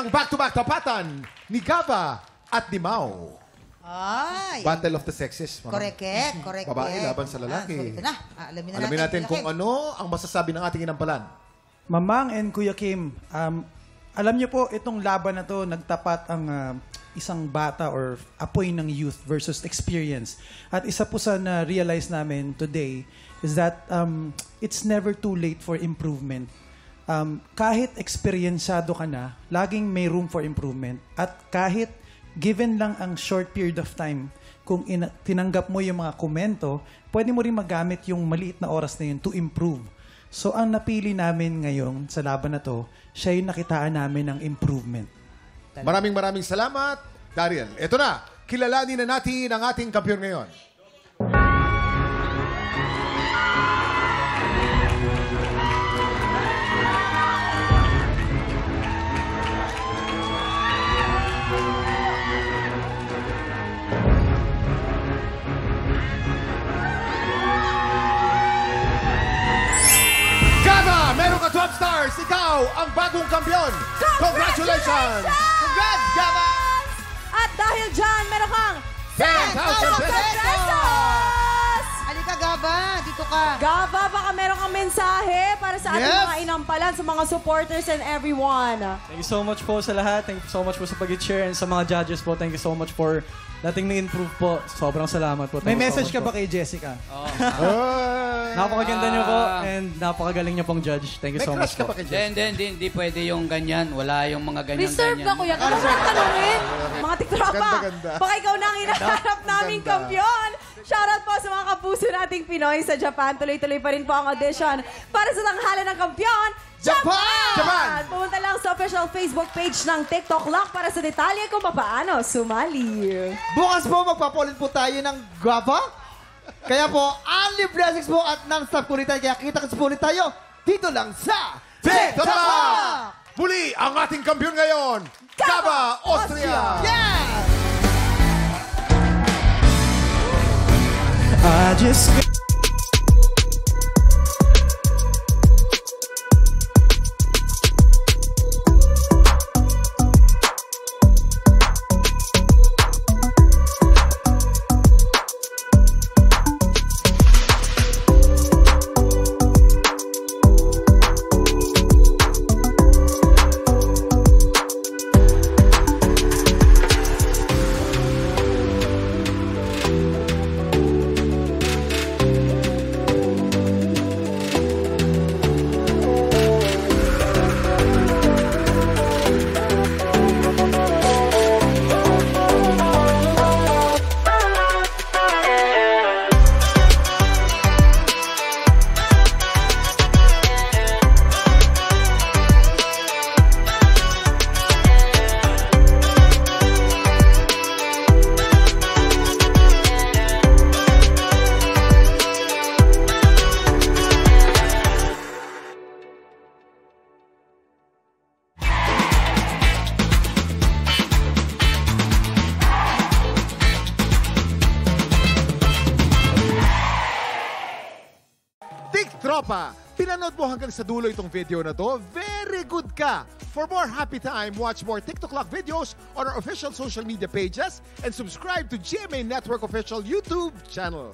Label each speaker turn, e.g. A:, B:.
A: ang back-to-back tapatan ni Gava at ni Mau.
B: Ay.
A: Battle of the sexes.
B: Correct.
A: Babae laban sa lalaki.
B: Ito na.
A: Alamin natin kung ano ang masasabi ng ating inampalan.
C: Mamang and Kuya Kim, alam niyo po, itong laban na to, nagtapat ang isang bata or apoy ng youth versus experience. At isa po sa na-realize namin today is that it's never too late for improvement. Kahit eksperyensyado ka na, laging may room for improvement. At kahit given lang ang short period of time, kung tinanggap mo yung mga komento, pwede mo rin magamit yung maliit na oras na yun to improve. So, ang napili namin ngayon sa laban na to, siya yung nakitaan namin ng improvement.
A: Maraming salamat, Daryl. Ito na, kilalanin na natin ang ating kampiyon ngayon. Gava, meron ka 12 stars. Ikaw ang bagong kampiyon. Congratulations!
B: Congrats, Gava!
D: At dahil dyan, meron kang
A: 10,000
D: pesos!
B: Halika, Gava. Dito ka.
D: Gava, baka meron kang mensahe para sa ating mga inampalan, sa mga supporters and everyone.
E: Thank you so much po sa lahat. Thank you so much po sa pag-share. And sa mga judges po, thank you so much for letting me improve po. Sobrang salamat po.
C: May message ka ba kay Jessica?
E: Napakaganda niyo po and napakagaling niyo pong judge. Thank you so much po.
F: Hindi pwede yung ganyan. Wala yung mga ganyan-ganyan.
D: Reserve na, kuya. Kaya mo tanongin. Mga tiktropa.
A: Ganda.
D: Baka ikaw na ang hinahanap naming kampiyon. Shoutout po sa mga kapuso nating Pinoy sa Japan. Tuloy-tuloy pa rin po ang audition para sa tanghalan ng kampiyon. Japan! Pumunta lang sa official Facebook page ng TikTok Lock para sa detalye kung paano sumali.
G: Bukas po magpapulit po tayo ng Gava. Kaya po, only blessings po at non-stop kulitan. Kaya kita-kits po ulit tayo dito lang sa
A: TikTok Lock! Muli ang ating kampiyon ngayon, Gava, Austria!
G: Yeah!
C: I just...
A: Tropa, pinanood mo hanggang sa dulo itong video na to? Very good ka! For more happy time, watch more TikTok Lock videos on our official social media pages and subscribe to GMA Network official YouTube channel.